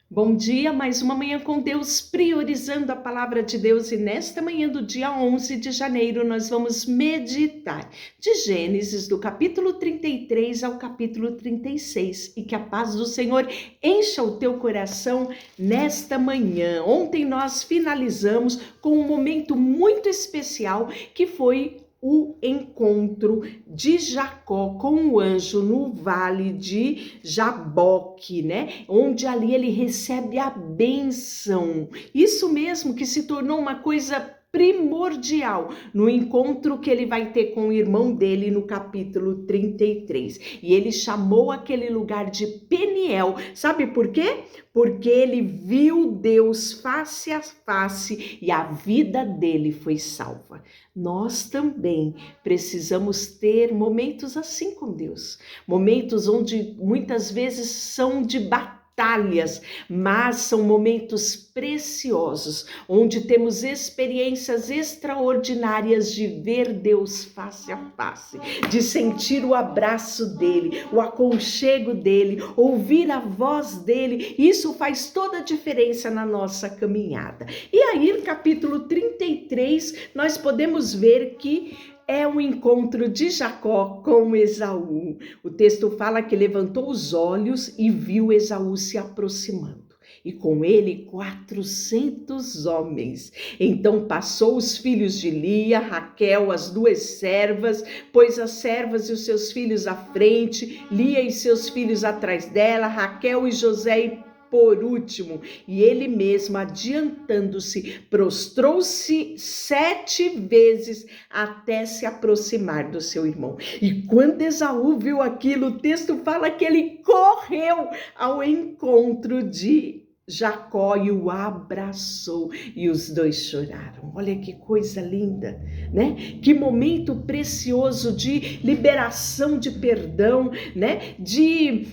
Bom dia, mais uma manhã com Deus, priorizando a palavra de Deus, e nesta manhã do dia 11 de janeiro nós vamos meditar de Gênesis do capítulo 33 ao capítulo 36, e que a paz do Senhor encha o teu coração nesta manhã. Ontem nós finalizamos com um momento muito especial que foi o encontro de Jacó com o anjo no vale de Jaboque, né? Onde ali ele recebe a bênção. Isso mesmo, que se tornou uma coisa primordial no encontro que ele vai ter com o irmão dele no capítulo 33. E ele chamou aquele lugar de Peniel. Sabe por quê? Porque ele viu Deus face a face e a vida dele foi salva. Nós também precisamos ter momentos assim com Deus, momentos onde muitas vezes são de batalhas, mas são momentos preciosos, onde temos experiências extraordinárias de ver Deus face a face, de sentir o abraço dele, o aconchego dele, ouvir a voz dele. Isso faz toda a diferença na nossa caminhada. E aí, no capítulo 33, nós podemos ver que é um encontro de Jacó com Esaú. O texto fala que levantou os olhos e viu Esaú se aproximando, e com ele 400 homens. Então passou os filhos de Lia, Raquel, as duas servas, pôs as servas e os seus filhos à frente, Lia e seus filhos atrás dela, Raquel e José por último, e ele mesmo, adiantando-se, prostrou-se 7 vezes até se aproximar do seu irmão. E quando Esaú viu aquilo, o texto fala que ele correu ao encontro de Jacó e o abraçou, e os dois choraram. Olha que coisa linda, né? Que momento precioso de liberação, de perdão, né? De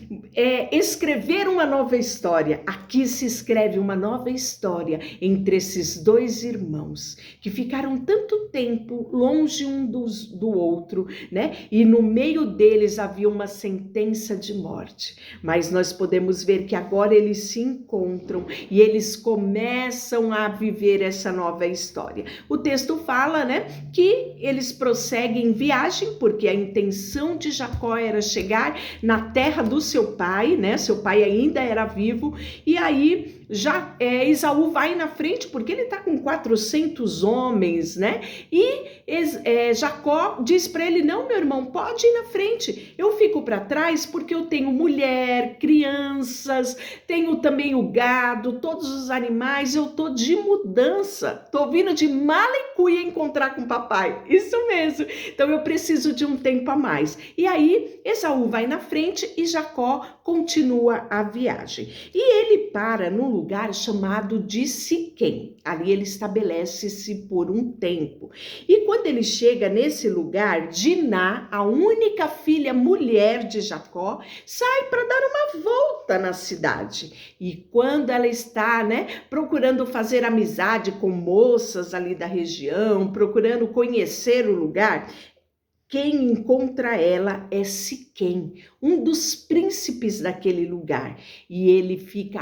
escrever uma nova história. Aqui se escreve uma nova história entre esses dois irmãos que ficaram tanto tempo longe um do outro, né? E no meio deles havia uma sentença de morte. Mas nós podemos ver que agora eles se encontram e eles começam a viver essa nova história. O texto fala, né, que eles prosseguem viagem, porque a intenção de Jacó era chegar na terra do seu pai, né? Seu pai ainda era vivo, e aí Esaú vai na frente, porque ele está com 400 homens, né? E Jacó diz para ele: não, meu irmão, pode ir na frente, eu fico para trás porque eu tenho mulher, crianças, tenho também o gado, todos os animais, eu tô de mudança, tô vindo de Malicuia encontrar com papai, isso mesmo, então eu preciso de um tempo a mais. E aí Esaú vai na frente e Jacó continua a viagem, e ele para num lugar chamado de Siquém. Ali ele estabelece-se por um tempo, e quando ele chega nesse lugar, Diná, a única filha mulher de Jacó, sai para dar uma volta na cidade. E quando ela está, né, procurando fazer amizade com moças ali da região, procurando conhecer o lugar, quem encontra ela é Siquém, um dos príncipes daquele lugar, e ele fica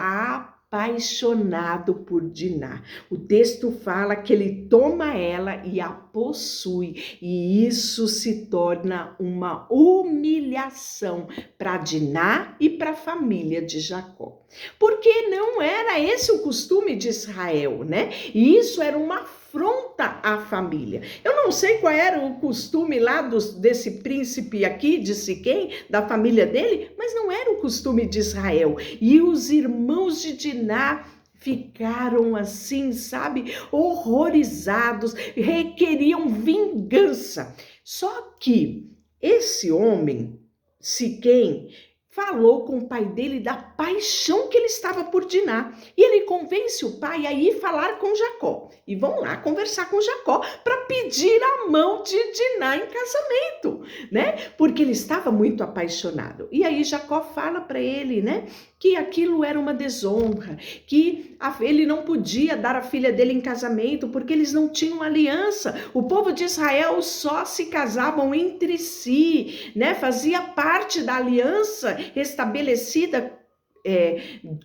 apaixonado por Diná. O texto fala que ele toma ela e a possui, e isso se torna uma humilhação para Diná e para a família de Jacó, porque não era esse o costume de Israel, né? E isso era uma afronta à família. Eu não sei qual era o costume lá desse príncipe aqui de Siquém, da família dele, mas não era o costume de Israel. E os irmãos de Diná ficaram assim, sabe, horrorizados, requeriam vingança. Só que esse homem, Siquém, falou com o pai dele da paixão que ele estava por Diná. E ele convence o pai a ir falar com Jacó. E vão lá conversar com Jacó para pedir a mão de Diná em casamento, né? Porque ele estava muito apaixonado. E aí Jacó fala para ele, né, que aquilo era uma desonra, que ele não podia dar a filha dele em casamento porque eles não tinham aliança. O povo de Israel só se casavam entre si, né? Fazia parte da aliança estabelecida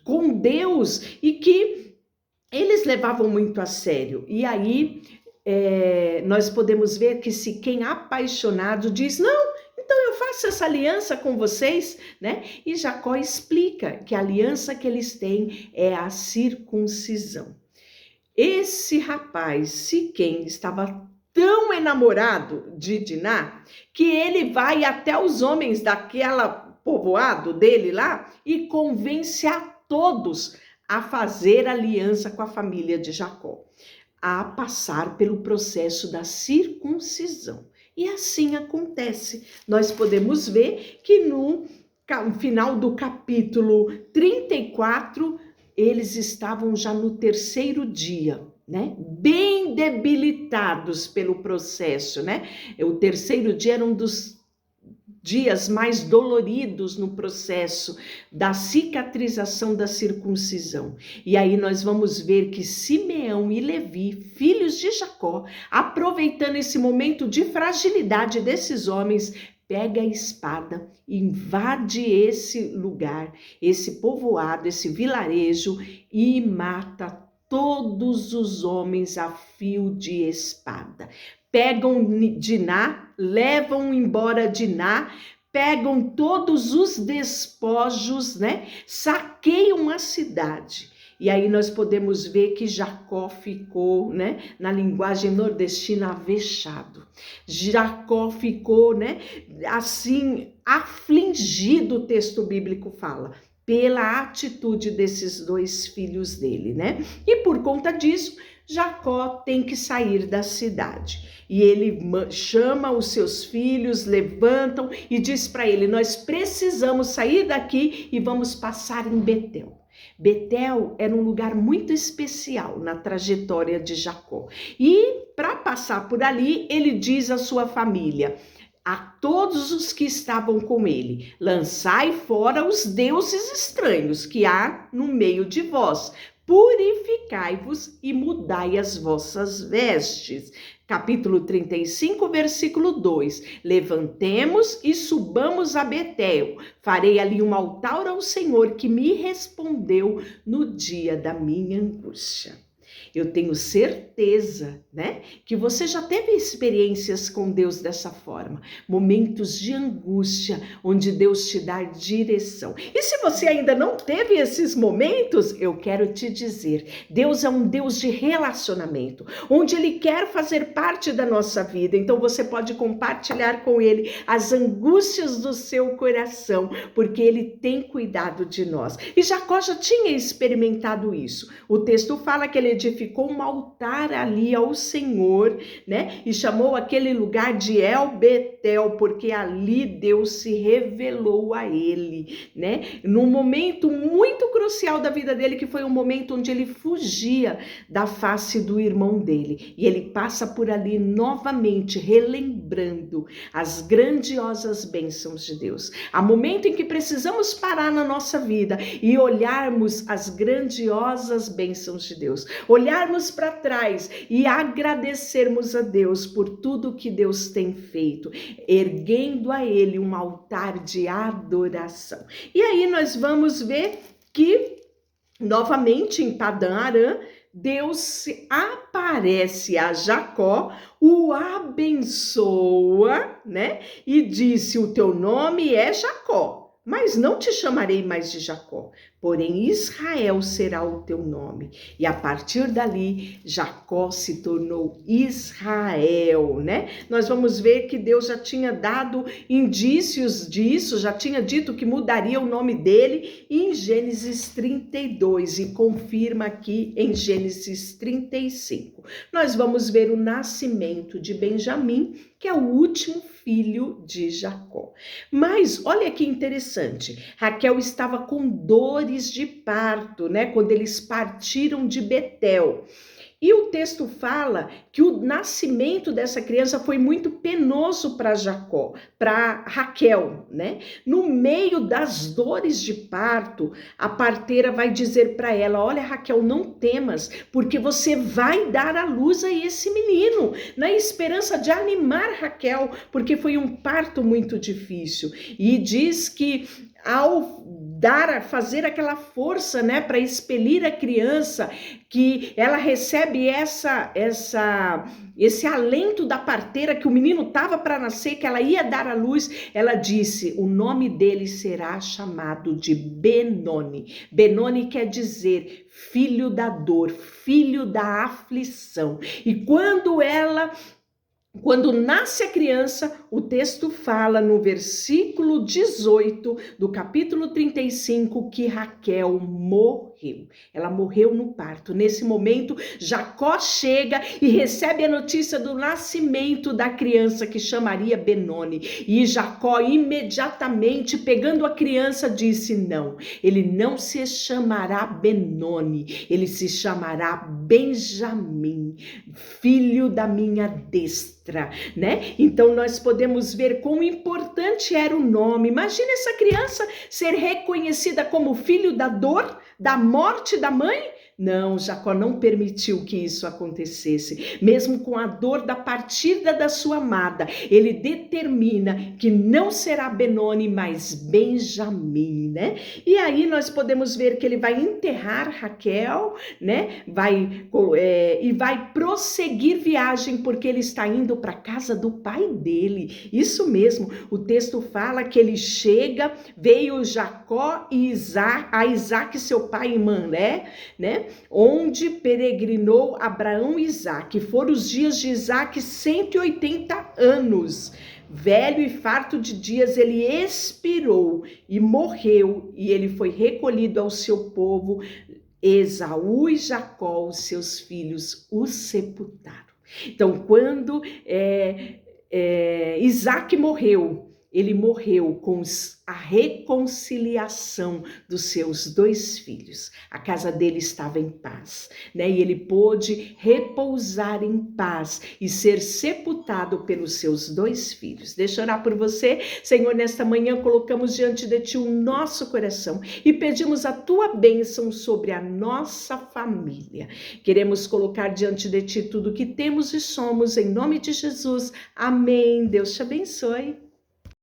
com Deus e que eles levavam muito a sério. E aí nós podemos ver que se quem é apaixonado diz, não, então eu faço essa aliança com vocês, né? E Jacó explica que a aliança que eles têm é a circuncisão. Esse rapaz, Siquém, estava tão enamorado de Diná que ele vai até os homens daquela povoado dele lá e convence a todos a fazer aliança com a família de Jacó, a passar pelo processo da circuncisão. E assim acontece. Nós podemos ver que no final do capítulo 34, eles estavam já no terceiro dia, né? Bem debilitados pelo processo, né? O terceiro dia era um dos dias mais doloridos no processo da cicatrização da circuncisão. E aí nós vamos ver que Simeão e Levi, filhos de Jacó, aproveitando esse momento de fragilidade desses homens, pega a espada, invade esse lugar, esse povoado, esse vilarejo e mata todos os homens a fio de espada. Pegam Diná, levam embora Diná, pegam todos os despojos, né? Saqueiam a cidade. E aí nós podemos ver que Jacó ficou, né, na linguagem nordestina, avexado. Jacó ficou, né, assim, afligido, o texto bíblico fala, pela atitude desses dois filhos dele, né? E por conta disso, Jacó tem que sair da cidade. E ele chama os seus filhos, levantam e diz para ele, nós precisamos sair daqui e vamos passar em Betel. Betel era um lugar muito especial na trajetória de Jacó. E para passar por ali, ele diz à sua família, a todos os que estavam com ele, lançai fora os deuses estranhos que há no meio de vós, purificai-vos e mudai as vossas vestes. Capítulo 35, versículo 2. Levantemos e subamos a Betel. Farei ali um altar ao Senhor que me respondeu no dia da minha angústia. Eu tenho certeza, né, que você já teve experiências com Deus dessa forma, momentos de angústia, onde Deus te dá direção. E se você ainda não teve esses momentos, eu quero te dizer, Deus é um Deus de relacionamento, onde Ele quer fazer parte da nossa vida, então você pode compartilhar com Ele as angústias do seu coração, porque Ele tem cuidado de nós. E Jacó já tinha experimentado isso. O texto fala que ele edificou um altar ali ao Senhor, né? E chamou aquele lugar de El Betel, porque ali Deus se revelou a ele, né? Num momento muito crucial da vida dele, que foi um momento onde ele fugia da face do irmão dele. E ele passa por ali novamente, relembrando as grandiosas bênçãos de Deus. Há momento em que precisamos parar na nossa vida e olharmos as grandiosas bênçãos de Deus. Olharmos para trás e agradecermos a Deus por tudo que Deus tem feito, erguendo a Ele um altar de adoração. E aí nós vamos ver que, novamente em Padã Arã, Deus aparece a Jacó, o abençoa, né? E disse, o teu nome é Jacó, mas não te chamarei mais de Jacó, porém Israel será o teu nome. E a partir dali, Jacó se tornou Israel, né? Nós vamos ver que Deus já tinha dado indícios disso, já tinha dito que mudaria o nome dele em Gênesis 32 e confirma aqui em Gênesis 35. Nós vamos ver o nascimento de Benjamim, que é o último filho de Jacó. Mas olha que interessante, Raquel estava com dores de parto, né? Quando eles partiram de Betel. E o texto fala que o nascimento dessa criança foi muito penoso para Jacó, para Raquel, né? No meio das dores de parto, a parteira vai dizer para ela, olha Raquel, não temas, porque você vai dar à luz a esse menino, na esperança de animar Raquel, porque foi um parto muito difícil. E diz que ao fazer aquela força, né, para expelir a criança, que ela recebe esse alento da parteira, que o menino estava para nascer, que ela ia dar à luz. Ela disse: o nome dele será chamado de Benoni. Benoni quer dizer filho da dor, filho da aflição. E quando nasce a criança, o texto fala no versículo 18 do capítulo 35 que Raquel morreu. Ela morreu no parto. Nesse momento, Jacó chega e recebe a notícia do nascimento da criança, que chamaria Benoni. E Jacó imediatamente, pegando a criança, disse: não, ele não se chamará Benoni, ele se chamará Benjamim, filho da minha destra, né? Então nós podemos ver quão importante era o nome. Imagina essa criança ser reconhecida como filho da dor, da morte da mãe. Não, Jacó não permitiu que isso acontecesse. Mesmo com a dor da partida da sua amada, ele determina que não será Benoni, mas Benjamim, né? E aí nós podemos ver que ele vai enterrar Raquel, né? E vai prosseguir viagem, porque ele está indo para a casa do pai dele. Isso mesmo, o texto fala que ele chega, veio Jacó e Isaac, seu pai, em Manré, né? Onde peregrinou Abraão e Isaac. Foram os dias de Isaac 180 anos. Velho e farto de dias, ele expirou e morreu, e ele foi recolhido ao seu povo. Esaú e Jacó, os seus filhos, o sepultaram. Então, quando Isaac morreu, ele morreu com a reconciliação dos seus 2 filhos. A casa dele estava em paz, né? E ele pôde repousar em paz e ser sepultado pelos seus 2 filhos. Deixa eu orar por você. Senhor, nesta manhã colocamos diante de ti o nosso coração e pedimos a tua bênção sobre a nossa família. Queremos colocar diante de ti tudo que temos e somos, em nome de Jesus. Amém. Deus te abençoe.